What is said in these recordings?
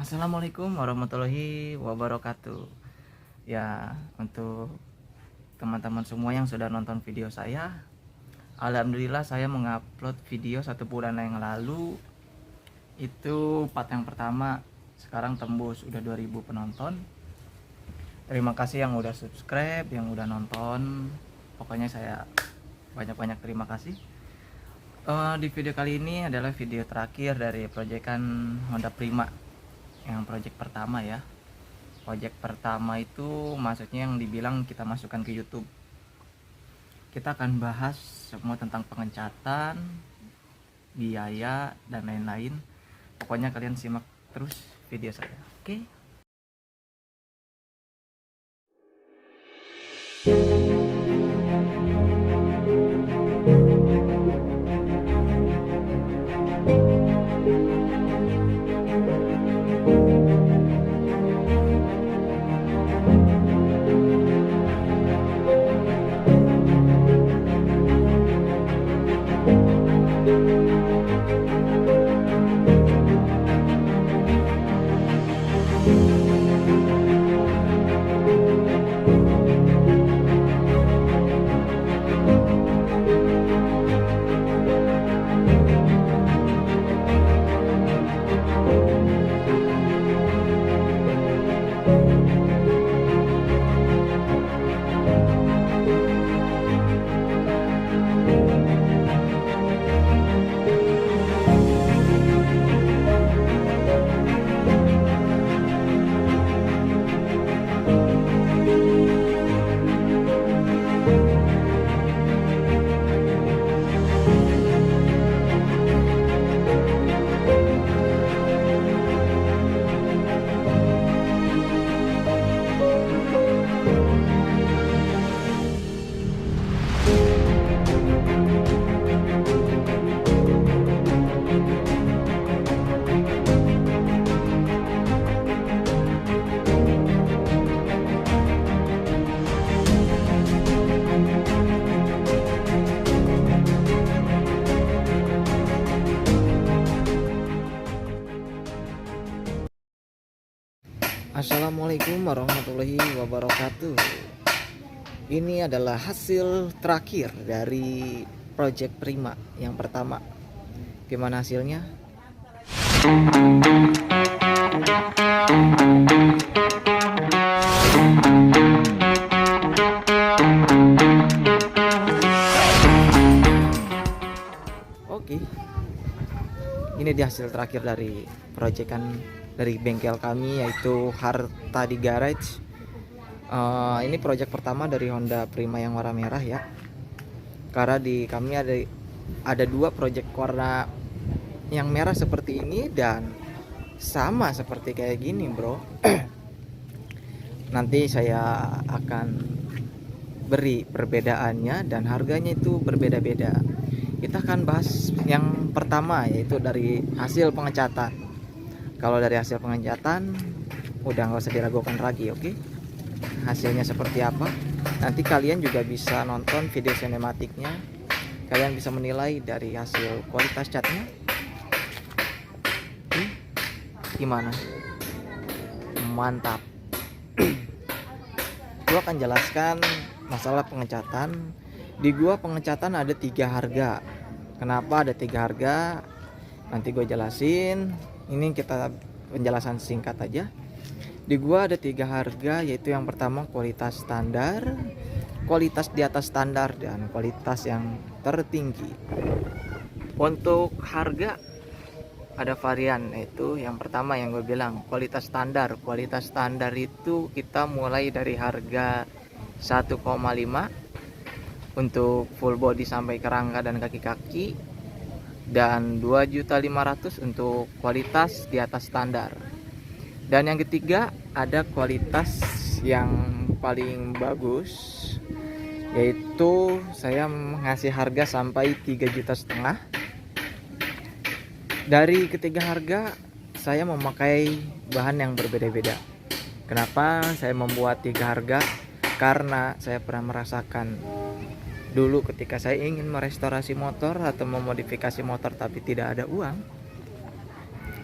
Assalamualaikum warahmatullahi wabarakatuh. Ya, untuk teman-teman semua yang sudah nonton video saya, alhamdulillah saya mengupload video 1 bulan yang lalu. Itu part yang pertama, sekarang tembus udah 2000 penonton. Terima kasih yang udah subscribe, yang udah nonton. Pokoknya saya banyak-banyak terima kasih. Di video kali ini adalah video terakhir dari proyekan Honda Prima yang project pertama ya. Project pertama itu maksudnya yang dibilang kita masukkan ke YouTube. Kita akan bahas semua tentang pengecatan, biaya, dan lain-lain. Pokoknya kalian simak terus video saya. Oke? Assalamualaikum warahmatullahi wabarakatuh. Ini adalah hasil terakhir dari project Prima yang pertama. Gimana hasilnya? Oke. Ini dia hasil terakhir dari proyekan dari bengkel kami, yaitu Harta di Garage. Ini proyek pertama dari Honda Prima yang warna merah ya. Karena di kami ada 2 proyek warna yang merah seperti ini dan sama seperti kayak gini, bro. Nanti saya akan beri perbedaannya dan harganya itu berbeda-beda. Kita akan bahas yang pertama, yaitu dari hasil pengecatan. Kalau dari hasil pengecatan udah nggak usah diragukan lagi, oke? Hasilnya seperti apa? Nanti kalian juga bisa nonton video sinematiknya. Kalian bisa menilai dari hasil kualitas catnya. Gimana? Mantap. Gua akan jelaskan masalah pengecatan. Di gua pengecatan ada 3 harga. Kenapa ada 3 harga? Nanti gue jelasin. Ini kita penjelasan singkat aja. Di gua ada 3 harga, yaitu yang pertama kualitas standar, kualitas di atas standar, dan kualitas yang tertinggi. Untuk harga ada varian, yaitu yang pertama yang gue bilang kualitas standar. Kualitas standar itu kita mulai dari harga 1,5 untuk full body sampai kerangka dan kaki-kaki, dan 2.500.000 untuk kualitas di atas standar. Dan yang ketiga ada kualitas yang paling bagus, yaitu saya mengasih harga sampai 3,5 juta. Dari ketiga harga saya memakai bahan yang berbeda-beda. Kenapa saya membuat 3 harga? Karena saya pernah merasakan dulu ketika saya ingin merestorasi motor atau memodifikasi motor tapi tidak ada uang,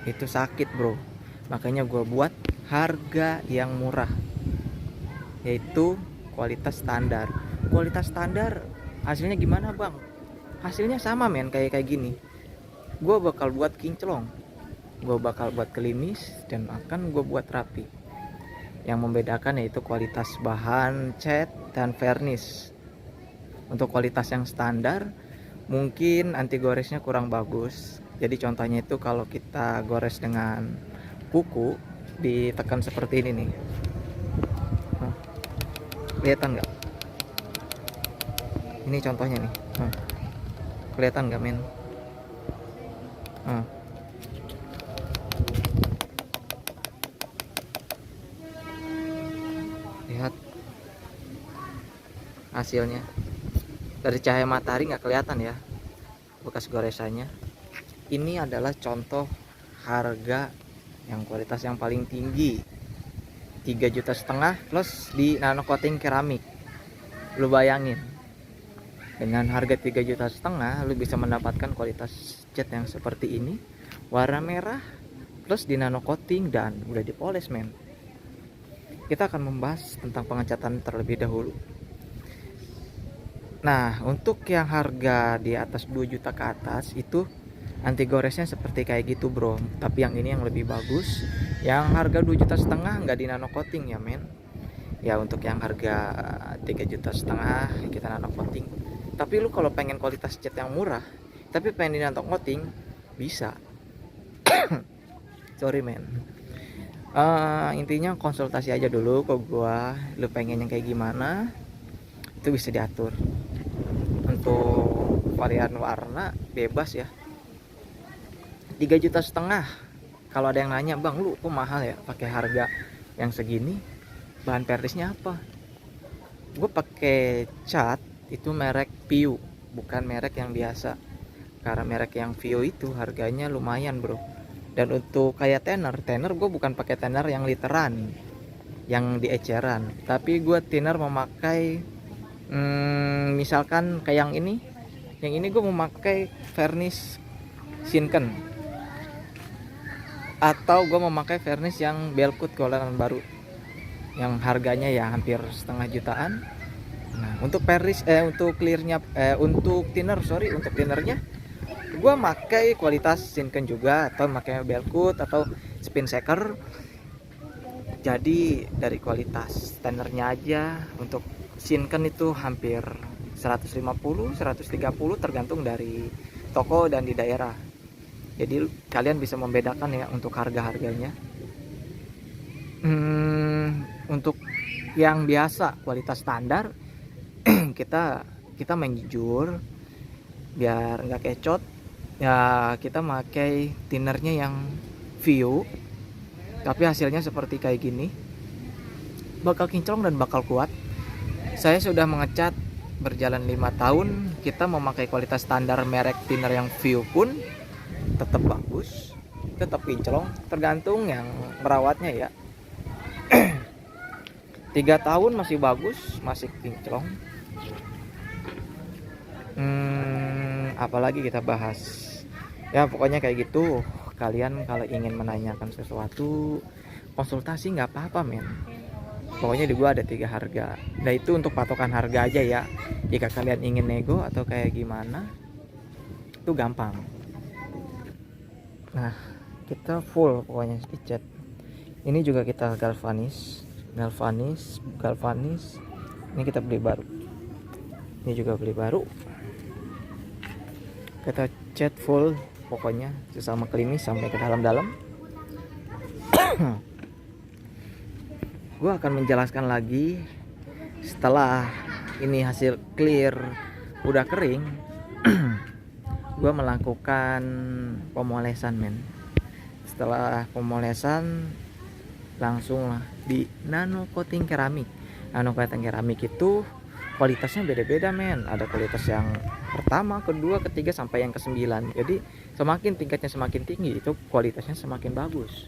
itu sakit, bro. Makanya gue buat harga yang murah, yaitu kualitas standar. Kualitas standar hasilnya gimana bang? Hasilnya sama men, kayak gini. Gue bakal buat kinclong, gue bakal buat klimis, dan akan gue buat rapi. Yang membedakan yaitu kualitas bahan, cat, dan varnish. Untuk kualitas yang standar mungkin anti goresnya kurang bagus. Jadi contohnya itu kalau kita gores dengan kuku, ditekan seperti ini nih. Nah, kelihatan nggak? Ini contohnya nih. Nah, kelihatan nggak men? Nah. Lihat hasilnya. Dari cahaya matahari nggak kelihatan ya bekas goresannya. Ini adalah contoh harga yang kualitas yang paling tinggi, 3,5 juta plus di nano coating keramik. Lu bayangin, dengan harga 3,5 juta lu bisa mendapatkan kualitas cat yang seperti ini, warna merah plus di nano coating dan udah dipoles men. Kita akan membahas tentang pengecatan terlebih dahulu. Nah, untuk yang harga di atas 2 juta ke atas itu anti goresnya seperti kayak gitu bro. Tapi yang ini yang lebih bagus. Yang harga 2,5 juta nggak di nano coating ya men. Ya untuk yang harga 3,5 juta kita nano coating. Tapi lu kalau pengen kualitas cat yang murah tapi pengen di nano coating bisa. Sorry men. Intinya konsultasi aja dulu ke gua, lu pengen yang kayak gimana itu bisa diatur. Untuk varian warna bebas ya, 3,5 juta. Kalau ada yang nanya bang lu kok mahal ya pakai harga yang segini, bahan perlisnya apa? Gue pakai cat itu merek Vio, bukan merek yang biasa. Karena merek yang Vio itu harganya lumayan bro. Dan untuk kayak thinner gue bukan pakai thinner yang literan, yang di eceran, tapi gue thinner memakai misalkan kayak yang ini gue memakai varnish Shinken, atau gue memakai varnish yang Belkut keluaran baru yang harganya ya hampir 1,5 jutaan. Nah untuk varnish untuk clearnya untuk thinnernya gue pakai kualitas Shinken juga, atau pakai Belkut atau spin shaker. Jadi dari kualitas thinnernya aja untuk Shinken itu hampir 150 130 tergantung dari toko dan di daerah. Jadi kalian bisa membedakan ya untuk harga-harganya. Untuk yang biasa kualitas standar kita main jujur biar nggak kecot ya, kita pakai thinnernya yang Vio, tapi hasilnya seperti kayak gini, bakal kinclong dan bakal kuat. Saya sudah mengecat berjalan 5 tahun, kita memakai kualitas standar merek thinner yang Vio pun tetap bagus, tetap kinclong, tergantung yang merawatnya ya. 3 tahun masih bagus, masih kinclong. Apalagi kita bahas ya, pokoknya kayak gitu. Kalian kalau ingin menanyakan sesuatu konsultasi nggak apa-apa men. Pokoknya di gua ada 3 harga. Nah itu untuk patokan harga aja ya. Jika kalian ingin nego atau kayak gimana itu gampang. Nah kita full pokoknya cat. Ini juga kita galvanis. Ini kita beli baru. Ini juga beli baru. Kita cat full pokoknya sesama klimis sampai ke dalam-dalam. Gue akan menjelaskan lagi setelah ini hasil clear udah kering. Gue melakukan pemolesan men. Setelah pemolesan langsung lah di nano coating keramik. Nano coating keramik itu kualitasnya beda-beda men. Ada kualitas yang pertama, kedua, ketiga sampai yang ke-9. Jadi semakin tingkatnya semakin tinggi itu kualitasnya semakin bagus.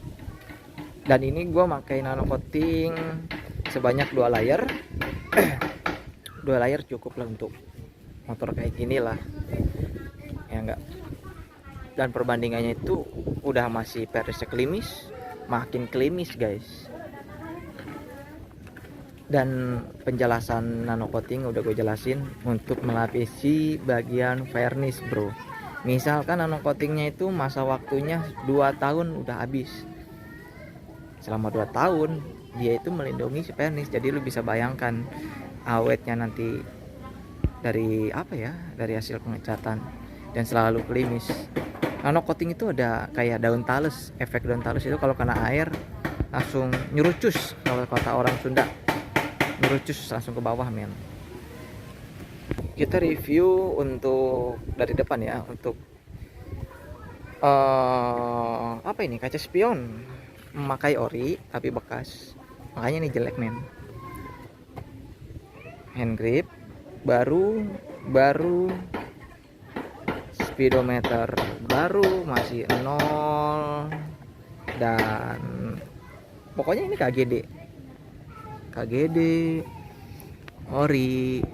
Dan ini gue pakai nano coating sebanyak 2 layer. 2 layer cukup lah untuk motor kayak gini lah ya enggak. Dan perbandingannya itu udah masih perlisnya klimis, makin klimis guys. Dan penjelasan nano coating udah gue jelasin untuk melapisi bagian varnish bro. Misalkan nano coatingnya itu masa waktunya 2 tahun udah habis, selama 2 tahun dia itu melindungi si varnish. Jadi lu bisa bayangkan awetnya nanti dari apa ya, dari hasil pengecatan, dan selalu klimis. Nano coating itu ada kayak daun talus. Efek daun talus itu kalau kena air langsung nyurucus, kalau kata orang Sunda, nyurucus langsung ke bawah men. Kita review untuk dari depan ya, untuk apa ini, kaca spion memakai ori tapi bekas, makanya ini jelek men. Hand grip baru, speedometer baru, masih 0, dan pokoknya ini KGD ori.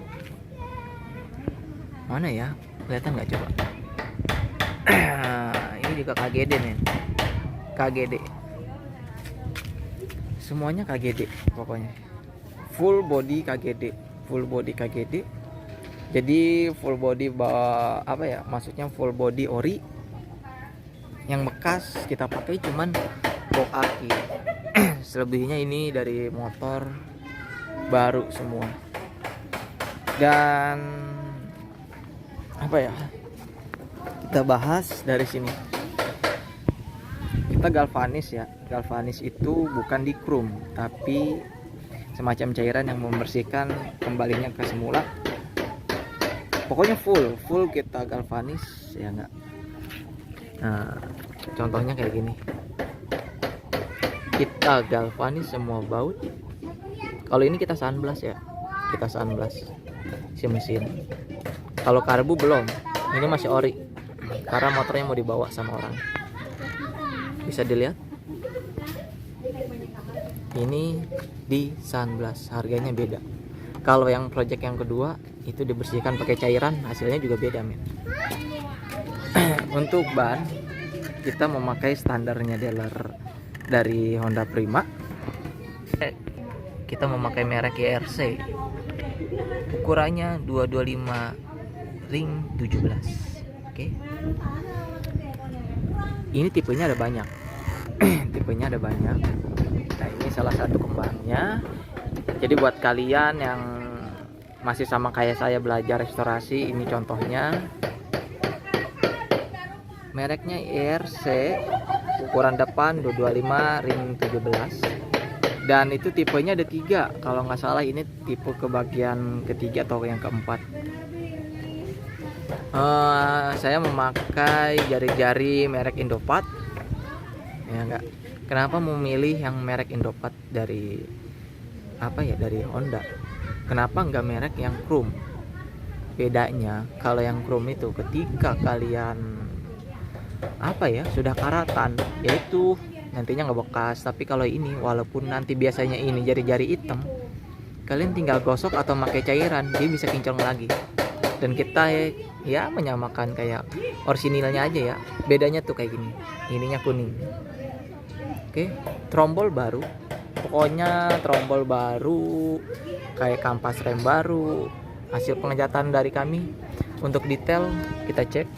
Mana ya, kelihatan nggak coba? Ini juga KGD men, KGD semuanya KGD, pokoknya full body KGD. Jadi full body apa ya, maksudnya full body ori. Yang bekas kita pakai cuman box aki. Selebihnya ini dari motor baru semua. Dan apa ya, kita bahas dari sini. Kita galvanis ya. Galvanis itu bukan di chrome, tapi semacam cairan yang membersihkan kembalinya ke semula. Pokoknya full kita galvanis ya enggak. Nah, contohnya kayak gini. Kita galvanis semua baut. Kalau ini kita sunblast ya. Kita sunblast si mesin. Kalau karbu belum. Ini masih ori. Karena motornya mau dibawa sama orang. Bisa dilihat. Ini di sunblast, harganya beda. Kalau yang project yang kedua itu dibersihkan pakai cairan, hasilnya juga beda men. Untuk ban kita memakai standarnya dealer dari Honda Prima. Kita memakai merek YRC. Ukurannya 225 ring 17. Oke. Ini tipenya ada banyak. Nah, ini salah satu kembangnya. Jadi buat kalian yang masih sama kayak saya belajar restorasi, ini contohnya. Mereknya IRC, ukuran depan 225 ring 17. Dan itu tipenya ada 3. Kalau nggak salah ini tipe ke bagian ketiga atau yang keempat. Saya memakai jari-jari merek Indopat. Ya enggak. Kenapa memilih yang merek Indopat dari apa ya, dari Honda? Kenapa enggak merek yang chrome? Bedanya kalau yang chrome itu ketika kalian apa ya, sudah karatan, yaitu nantinya nggak bekas. Tapi kalau ini, walaupun nanti biasanya ini jari-jari hitam, kalian tinggal gosok atau pakai cairan, dia bisa kinclong lagi. Dan kita ya menyamakan kayak orisinilnya aja ya. Bedanya tuh kayak gini, ininya kuning. Oke, trombol baru, pokoknya trombol baru, kayak kampas rem baru. Hasil pengecatan dari kami. Untuk detail kita cek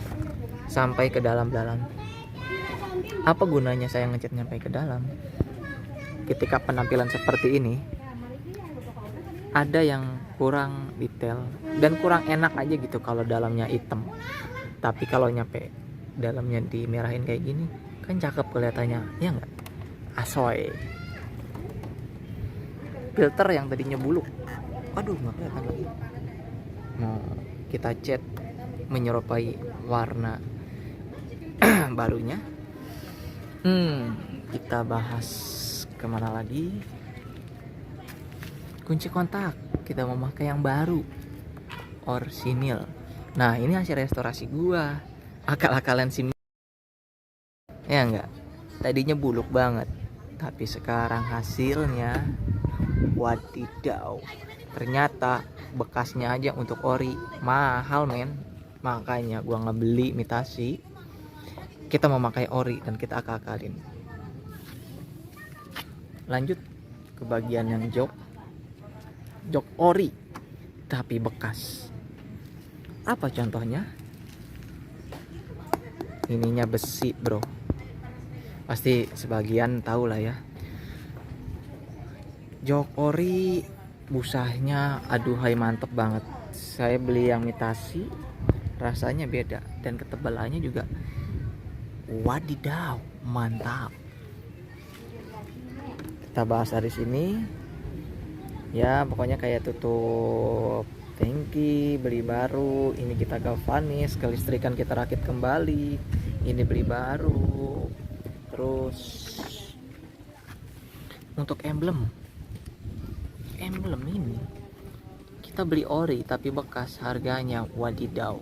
sampai ke dalam-dalam. Apa gunanya saya ngecat sampai ke dalam? Ketika penampilan seperti ini, ada yang kurang detail dan kurang enak aja gitu kalau dalamnya hitam. Tapi kalau nyampe dalamnya dimerahin kayak gini, kan cakep kelihatannya, ya nggak? Asoy. Filter yang tadinya buluk, aduh nggak kelihatan lagi. Nah, kita cat menyerupai warna barunya. Kita bahas kemana lagi? Kunci kontak kita memakai yang baru, orsinil. Nah, ini hasil restorasi gua. Akal-akalan sim, ya enggak? Tadinya buluk banget, tapi sekarang hasilnya wadidaw. Ternyata bekasnya aja untuk ori mahal men. Makanya gua ngebeli imitasi. Kita memakai ori dan kita akal-akalin. Lanjut ke bagian yang jok ori tapi bekas. Apa contohnya? Ininya besi bro, pasti sebagian tahu lah ya. Jok ori busanya aduhai mantep banget. Saya beli yang imitasi, rasanya beda dan ketebalannya juga wadidaw mantap. Kita bahas dari sini ya, pokoknya kayak tutup tangki beli baru, ini kita galvanis, kelistrikan kita rakit kembali, ini beli baru. Terus untuk emblem ini kita beli ori tapi bekas, harganya wadidaw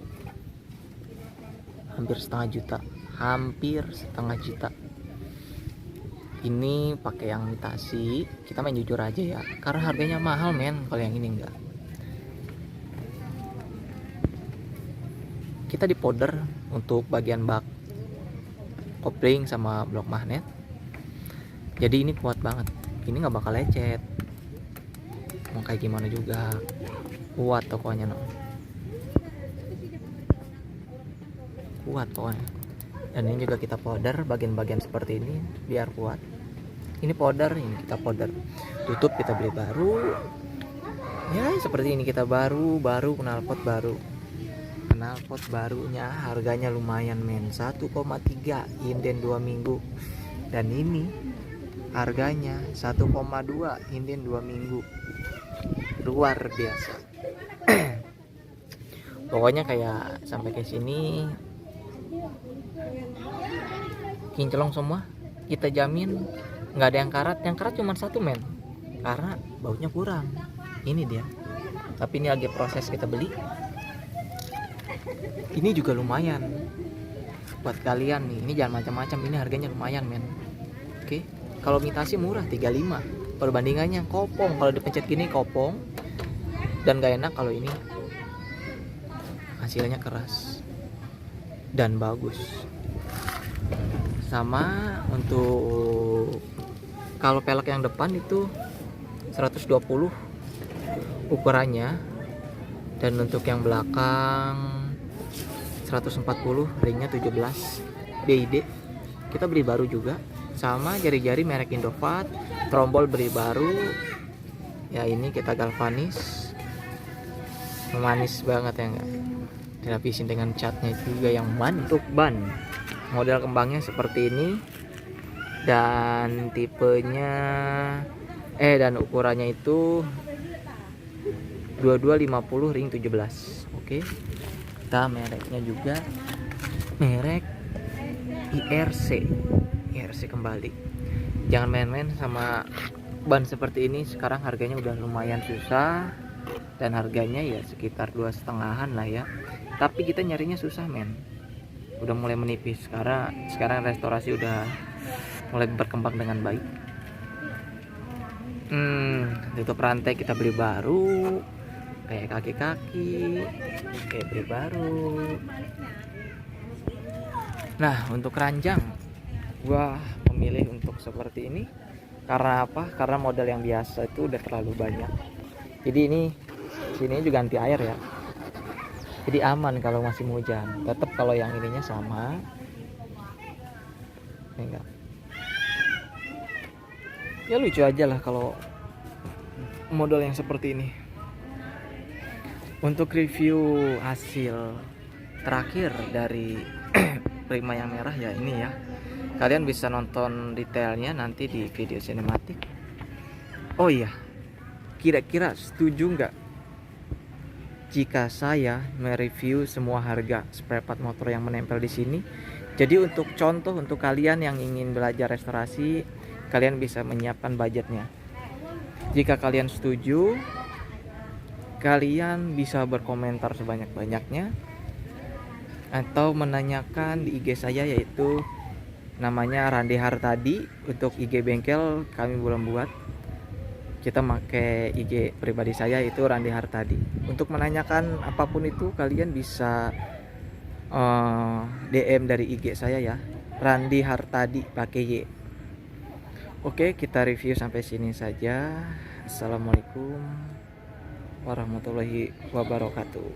hampir setengah juta. Ini pakai yang imitasi, kita main jujur aja ya, karena harganya mahal men. Kalau yang ini enggak, kita di powder untuk bagian bak kopling sama blok magnet, jadi ini kuat banget, ini nggak bakal lecet mau kayak gimana juga, kuat pokoknya no. Kuat pokoknya. Dan ini juga kita powder bagian-bagian seperti ini biar kuat. Ini powder, ini kita powder. Tutup kita beli baru. Ya seperti ini kita baru knalpot baru. Knalpot barunya harganya lumayan men, 1,3 inden 2 minggu. Dan ini harganya 1,2 inden 2 minggu. Luar biasa. Pokoknya kayak sampai ke sini kinclong semua, kita jamin nggak ada yang karat cuma satu men, karena bautnya kurang. Ini dia, tapi ini lagi proses kita beli. Ini juga lumayan buat kalian nih, ini jangan macam-macam, ini harganya lumayan men. Oke, kalau imitasi murah 35, perbandingannya kopong, kalau dipencet gini kopong dan gak enak. Kalau ini hasilnya keras dan bagus. Sama untuk kalau pelek yang depan itu 120 ukurannya, dan untuk yang belakang 140, ringnya 17 BID. Kita beli baru juga, sama jari-jari merek Indovat, trombol beli baru ya. Ini kita galvanis, manis banget ya enggak, dilapisin dengan catnya juga yang mantuk ban. Model kembangnya seperti ini, dan tipenya dan ukurannya itu 2250 ring 17. Oke, kita mereknya juga merek IRC kembali. Jangan main-main sama ban seperti ini, sekarang harganya udah lumayan susah, dan harganya ya sekitar 2,5-an lah ya, tapi kita nyarinya susah men. Udah mulai menipis karena sekarang restorasi udah mulai berkembang dengan baik. Tutup rantai kita beli baru, kayak kaki-kaki kayak beli baru. Nah untuk keranjang gua memilih untuk seperti ini karena apa? Karena model yang biasa itu udah terlalu banyak, jadi ini sini juga anti air ya, jadi aman kalau masih hujan. Tetap kalau yang ininya sama enggak, ya lucu aja lah kalau model yang seperti ini. Untuk review hasil terakhir dari Prima yang merah ya ini ya, kalian bisa nonton detailnya nanti di video sinematik. Oh iya, kira-kira setuju nggak jika saya mereview semua harga spare part motor yang menempel di sini? Jadi untuk contoh, untuk kalian yang ingin belajar restorasi, kalian bisa menyiapkan budgetnya. Jika kalian setuju, kalian bisa berkomentar sebanyak-banyaknya atau menanyakan di IG saya, yaitu namanya Randi Hartadi. Untuk IG bengkel kami belum buat, kita pakai IG pribadi saya itu Randi Hartadi. Untuk menanyakan apapun itu kalian bisa DM dari IG saya ya, Randi Hartadi pakai Y. Oke, kita review sampai sini saja. Assalamualaikum warahmatullahi wabarakatuh.